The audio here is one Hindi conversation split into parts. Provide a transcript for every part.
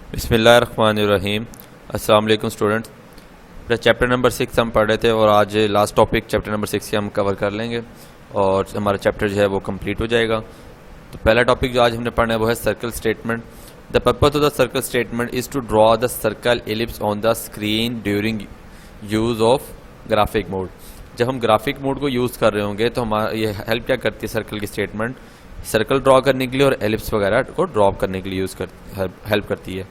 बिस्मिल्लाहिर्रहमानिर्रहीम। अस्सलाम वालेकुम स्टूडेंट्स। चैप्टर नंबर 6 हम पढ़ रहे थे और आज लास्ट टॉपिक चैप्टर नंबर 6 से हम कवर कर लेंगे और हमारा चैप्टर जो है वो कंप्लीट हो जाएगा। तो पहला टॉपिक जो आज हमने पढ़ना है वो है circle statement. The purpose of the circle statement is to draw the circle ellipse on the screen during use of graphic mode. जब हम ग्राफिक मोड को यूज़ कर रहे होंगे तो हमारा ये हेल्प क्या करती है सर्कल की स्टेटमेंट, सर्कल ड्रॉ करने के लिए और एलिप्स वगैरह को ड्रॉ करने के लिए हेल्प करती है।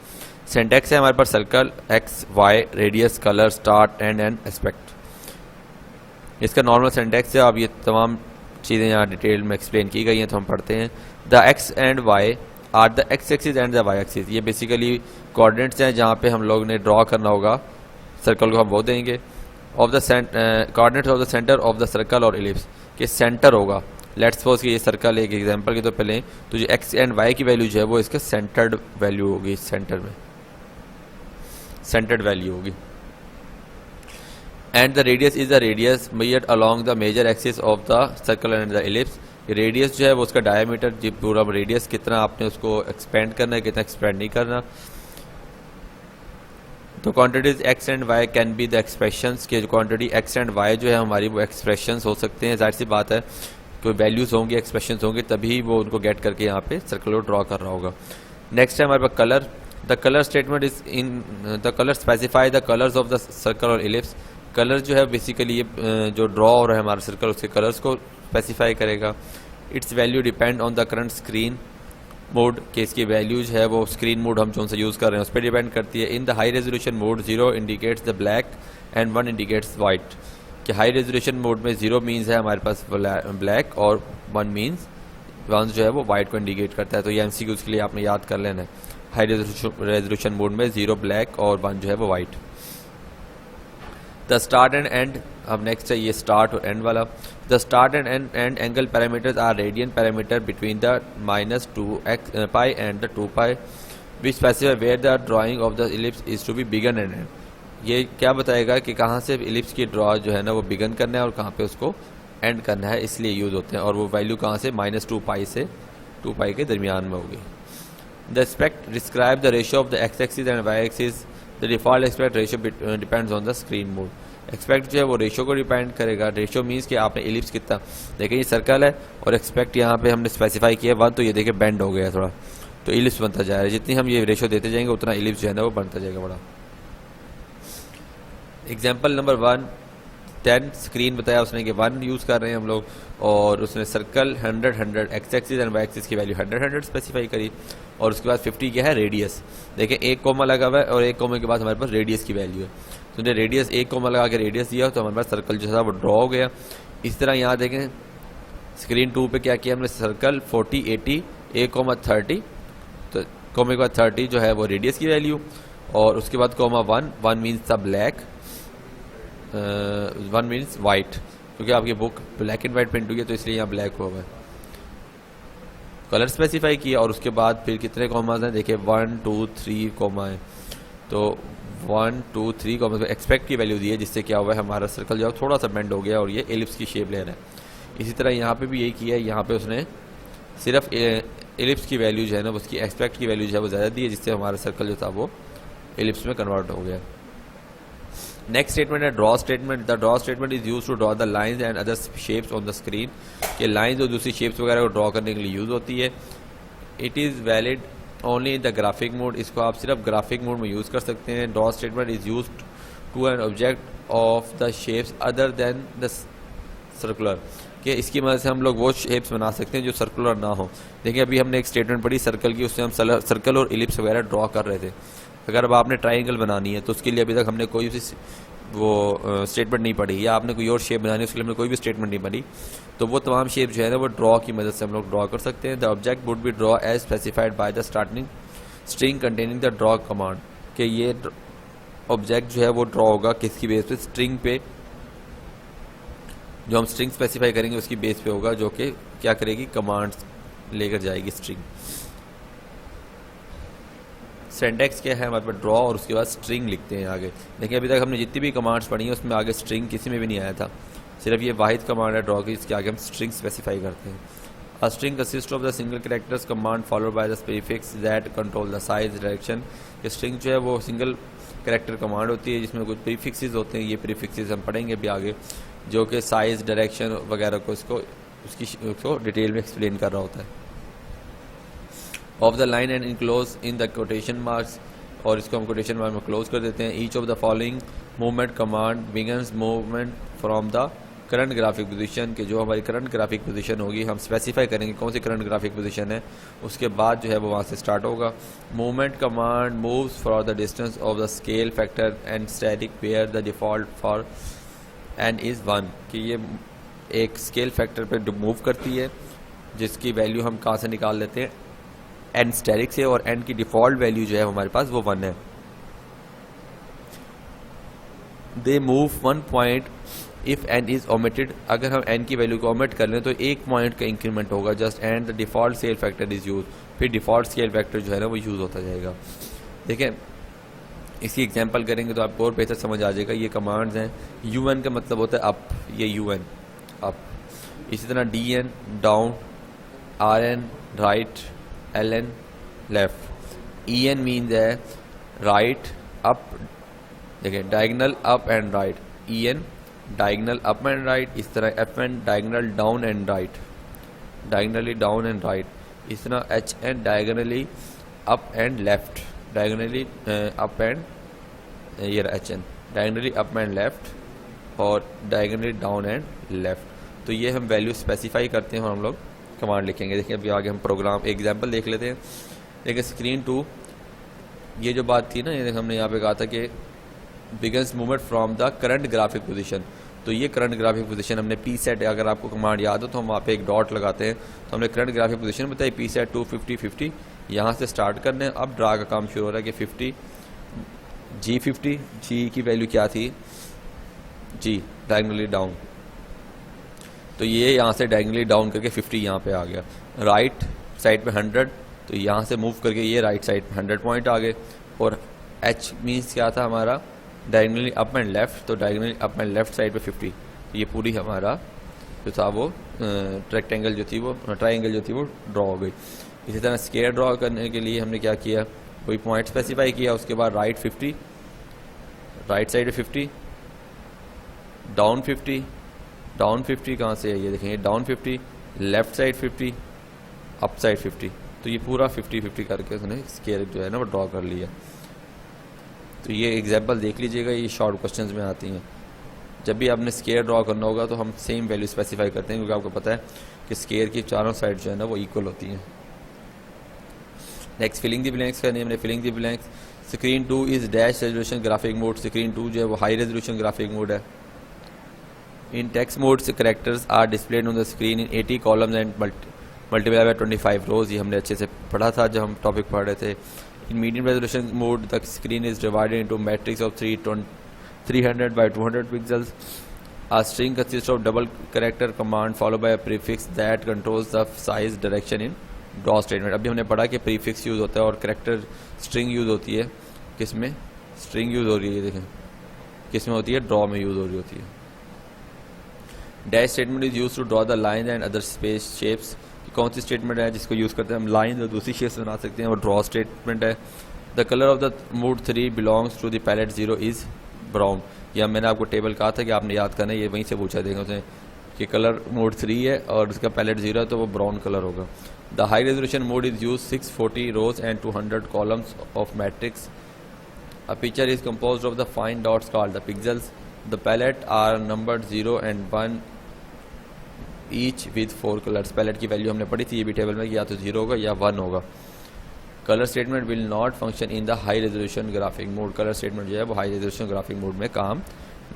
सिंटैक्स है हमारे पास circle X Y radius colour start and aspect. इसका नॉर्मल सिंटैक्स है। अब ये तमाम चीज़ें यहाँ डिटेल में एक्सप्लेन की गई हैं तो हम पढ़ते हैं। The X and Y are the X axis and the Y axis. ये बेसिकली कोऑर्डिनेट्स हैं जहाँ पे हम लोग ने ड्रॉ करना होगा सर्कल को, हम वो देंगे। Of the coordinates of the centre of the circle और एलिप्स के सेंटर होगा। लेट्स सपोज कि ये सर्कल एक एग्जांपल के तो पहले तो जो एक्स एंड वाई की वैल्यू जो है वो इसके सेंटर्ड वैल्यू होगी, सेंटर में सेंटर्ड वैल्यू होगी। And the radius is the radius measured along the major axis of the circle and the ellipse. Radius जो है वो उसका डायमीटर, जो पूरा रेडियस कितना आपने उसको एक्सपेंड करना है, कितना एक्सपेंड नहीं करना। तो quantities X and Y can be the expressions के जो क्वांटिटी एक्स एंड वाई जो है हमारी वो एक्सप्रेशंस हो सकते हैं। जाहिर सी बात है कोई वैल्यूज़ होंगी, एक्सप्रेशंस होंगे, तभी वो उनको गेट करके यहाँ पे सर्कल को ड्रॉ कर रहा होगा। नेक्स्ट है हमारे पास colour. The colour statement is in the colour specify the colours of the circle और एलिप्स। कलर जो है बेसिकली ये जो ड्रॉ हो रहा है हमारा सर्कल उसके कलर्स को स्पेसिफाई करेगा। It's value depend on the current screen mode के इसकी वैल्यूज है वो स्क्रीन मोड हम जो सा यूज़ कर रहे हैं उस पर डिपेंड करती है। In the high resolution mode 0 indicates the black and 1 indicates white. कि हाई रेजोल्यूशन मोड में 0 मीन्स है हमारे पास ब्लैक और 1 मीन्स जो है वो वाइट को इंडिकेट करता है। तो ये एमसीक्यूज़ के लिए आपने याद कर लेना है। हाई रेजोल्यूशन मोड में 0 ब्लैक और 1 जो है वो white. The start and end, अब नेक्स्ट है ये स्टार्ट और एंड वाला। The start and end angle parameters are radian parameter between the -2 pi and the 2 pi which specify where the drawing of the ellipse is to be begin and end. ये क्या बताएगा कि कहाँ से इलिप्स की ड्रॉ जो है ना वो बिगन करना है और कहाँ पे उसको एंड करना है, इसलिए यूज़ होते हैं। और वो वैल्यू कहाँ से -2 पाई से 2 पाई के दरमियान में होगी। The aspect describe the ratio of the X axis and Y axis. The default expect ratio depends on the screen mode. Expect जो है वो रेशियो को डिपेंड करेगा। रेशियो मीन्स कि आपने इलिप्स कितना, देखिए ये सर्कल है और एक्सपेक्ट यहाँ पे हमने स्पेसिफाई किया 1, तो ये देखिए बेंड हो गया थोड़ा, तो इलिप्स बनता जा रहा है। जितनी हम ये रेशियो देते जाएंगे उतना इलिप्स जो है ना वो बनता जाएगा बड़ा। एग्जाम्पल नंबर 1 10 स्क्रीन बताया उसने कि 1 यूज़ कर रहे हैं हम लोग और उसने circle 100 X axis and Y axis की वैल्यू 100 स्पेसिफाई करी और उसके बाद 50 क्या है रेडियस। देखिए एक कोमा लगा हुआ है और एक कोमे के बाद हमारे पास रेडियस की वैल्यू है। तो हमने रेडियस एक कोमा लगा के रेडियस दिया तो हमारे पास सर्कल जो था वो ड्रॉ हो गया। इस तरह यहाँ देखें स्क्रीन 2 पे क्या किया हमने, सर्कल 40 80 1,30, तो कोमे के बाद 30 जो है वो रेडियस की वैल्यू और उसके बाद कोमा 1 मीन्स था ब्लैक, 1 मीन्स वाइट, क्योंकि आपकी book black and white print हुई है तो इसलिए यहाँ ब्लैक हो गया। कलर स्पेसिफाई किया और उसके बाद फिर कितने कॉमाज हैं, देखिए 1 2 3 कॉमा है, तो 1 2 3 कॉमा एक्सपेक्ट की वैल्यू दी है, जिससे क्या हुआ है हमारा सर्कल जो है थोड़ा सा बेंड हो गया और ये एलिप्स की शेप ले रहा है। इसी तरह यहाँ पे भी यही किया है, यहाँ पे उसने सिर्फ एलिप्स की वैल्यू जो है ना उसकी एक्सपेक्ट की वैल्यू जो है वो ज़्यादा दी है, जिससे हमारा सर्कल जो था वो एलिप्स में कन्वर्ट हो गया। नेक्स्ट स्टेटमेंट है draw statement. The draw statement is use to draw the lines and other shapes on the screen. के लाइंस और दूसरी शेप्स वगैरह को ड्रॉ करने के लिए यूज़ होती है। It is valid only in the graphic mode. इसको आप सिर्फ ग्राफिक मोड में यूज़ कर सकते हैं। Draw statement is use to an object of the shapes other than the circular. कि इसकी मदद से हम लोग वो शेप्स बना सकते हैं जो सर्कुलर ना हो। देखिए अभी हमने एक स्टेटमेंट पढ़ी सर्कल की, उससे हम सर्कल और इलिप्स वगैरह ड्रॉ कर रहे थे। अगर अब आपने ट्राइंगल बनानी है तो उसके लिए अभी तक हमने कोई भी वो स्टेटमेंट नहीं पढ़ी, या आपने कोई और शेप बनानी है उसके लिए हमने कोई भी स्टेटमेंट नहीं पढ़ी, तो वो तमाम शेप जो है ना वो ड्रॉ की मदद से हम लोग ड्रॉ कर सकते हैं। The object would be draw as specified by the starting string containing the draw command. कि ये ऑब्जेक्ट जो है वो ड्रॉ होगा किसकी बेस पे, स्ट्रिंग पे, जो हम स्ट्रिंग स्पेसिफाई करेंगे उसकी बेस पे होगा, जो कि क्या करेगी कमांड्स लेकर जाएगी स्ट्रिंग। सिंटैक्स क्या है हमारे पास, ड्रॉ और उसके बाद स्ट्रिंग लिखते हैं आगे। देखिए अभी तक हमने जितनी भी कमांड्स पढ़ी हैं उसमें आगे स्ट्रिंग किसी में भी नहीं आया था, सिर्फ ये वाहिद कमांड है ड्रॉ की, इसके आगे हम स्ट्रिंग स्पेसिफाई करते हैं। A string consists of the single characters command followed by the prefix that control the size direction। ये string जो है वो सिंगल कैरेक्टर कमांड होती है जिसमें कुछ प्रीफिक्सेस होते हैं, ये प्रीफिक्सेस हम पढ़ेंगे भी आगे, जो कि साइज डायरेक्शन वगैरह को उसको डिटेल में एक्सप्लेन कर रहा होता है। Of the line and enclose in the quotation marks, और इसको हम कोटेशन मार्क में क्लोज कर देते हैं। Each of the following movement command begins movement from the current graphic position, के जो हमारी करंट ग्राफिक पोजीशन होगी हम स्पेसिफाई करेंगे कौन सी करंट ग्राफिक पोजीशन है, उसके बाद जो है वो वहाँ से स्टार्ट होगा। Movement command moves for the distance of the scale factor and static where the default for N is 1, कि ये एक स्केल फैक्टर पे मूव करती है जिसकी वैल्यू हम कहाँ से निकाल लेते हैं, एन स्टैटिक से, और एन की डिफ़ॉल्ट वैल्यू जो है हमारे पास वो 1 है। They move 1 point if N is omitted, अगर हम एन की वैल्यू को ओमिट कर लें तो 1 पॉइंट का इंक्रीमेंट होगा just and the default scale factor is use, फिर डिफ़ॉल्ट स्केल फैक्टर जो है ना वो यूज़ होता जाएगा। देखें इसकी एग्जांपल करेंगे तो आपको और बेहतर समझ आ जाएगा। ये कमांड्स हैं, UN का मतलब होता है अप, ये UN अप, इसी तरह DN down, RN right, LN left, EN means है राइट अप, देखें diagonal up and right, EN diagonal up and right, इस तरह FN diagonal down and right, diagonally down and right, इस तरह HN diagonally up and left, diagonally up and, ये HN diagonally up and left और डायगनली डाउन एंड लेफ्ट। तो ये हम वैल्यू स्पेसिफाई करते हैं और हम लोग कमांड लिखेंगे। देखिए अभी आगे हम प्रोग्राम एग्जांपल देख लेते हैं। देखिए स्क्रीन 2, ये जो बात थी ना, ये हमने यहाँ पे कहा था कि begins movement from the current graphic position, तो ये करंट ग्राफिक पोजीशन हमने पी सेट, अगर आपको कमांड याद हो तो हम वहाँ पे एक डॉट लगाते हैं, तो हमने करंट ग्राफिक पोजीशन बताई पी सेट 250 50, यहाँ से स्टार्ट करने। अब ड्रा का काम शुरू हो रहा है कि 50 G50, G की वैल्यू क्या थी, G डायगनली डाउन, तो ये यहाँ से डायगनली डाउन करके 50 यहाँ पे आ गया। राइट साइड पे 100, तो यहाँ से मूव करके ये राइट साइड पे 100 पॉइंट आ गए। और H मीन्स क्या था हमारा, डायगनली अप एंड लेफ्ट, तो diagonally up and left side पे 50, तो ये पूरी हमारा जो था वो रेक्टेंगल जो थी वो ट्राइंगल जो थी वो ड्रॉ हो गई। इसी तरह स्केयर ड्रॉ करने के लिए हमने क्या किया, कोई पॉइंट स्पेसिफाई किया, उसके बाद right 50, right side 50, down 50, down 50 कहाँ से है, ये देखेंगे down 50, left side 50, up side 50, तो ये पूरा 50-50 करके उसने स्केयर जो है ना वो ड्रॉ कर लिया। तो ये एग्जांपल देख लीजिएगा, ये शॉर्ट क्वेश्चंस में आती हैं। जब भी आपने स्केयर ड्रॉ करना होगा तो हम सेम वैल्यू स्पेसिफाई करते हैं, क्योंकि आपको पता है कि स्केयर की चारों साइड जो है ना वो इक्वल होती हैं। नेक्स्ट फिलिंग द ब्लैंक्स का नेम है filling the blanks. Screen 2 is dash resolution graphic mode, screen 2 जो है वो हाई रेजोल्यूशन ग्राफिक मोड है। इन टेक्स्ट मोड से characters are displayed on the screen in 80 columns and multiply by 25 rows, ये हमने अच्छे से पढ़ा था जब हम टॉपिक पढ़ रहे थे। In medium resolution mode, the screen is divided into matrix of 300 by 200 pixels. A string consists of double character command followed by a prefix that controls the size direction in draw statement। अभी हमने पढ़ा कि prefix यूज होता है और character string यूज होती है, किस में string यूज हो रही है, देखें किस में होती है, draw में यूज हो रही होती है। Dash statement is used to draw the lines and other space shapes। कौन सी स्टेटमेंट है जिसको यूज़ करते हैं हम लाइन और दूसरी शेप्स बना सकते हैं, और ड्रॉ स्टेटमेंट है। The colour of the mode 3 belongs to the palette 0 is brown, या मैंने आपको टेबल कहा था कि आपने याद करना है, ये वहीं से पूछा देगा उसने कि कलर मोड 3 है और उसका पैलेट 0 है तो वो ब्राउन कलर होगा। The high resolution mode is use 640 rows and 200 columns of matrix. A picture is composed of the fine dots called the pixels. The palette are numbered 0 and 1 each with 4 colours. Palette की वैल्यू हमने पढ़ी थी, ये भी टेबल में, या तो 0 होगा या 1 होगा। Colour statement will not function in the high resolution graphic mode, colour statement जो है वो हाई रेजोल्यूशन ग्राफिक मोड में काम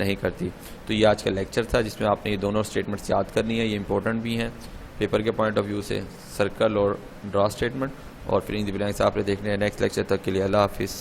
नहीं करती। तो ये आज का लेक्चर था जिसमें आपने ये दोनों स्टेटमेंट्स याद करनी है, ये इंपॉर्टेंट भी हैं पेपर के पॉइंट ऑफ व्यू से, सर्कल और ड्रॉ स्टेटमेंट और फिलिंग द ब्लैंक्स आपने देखने हैं। नेक्स्ट लेक्चर तक के लिए अल्लाह हाफिज़।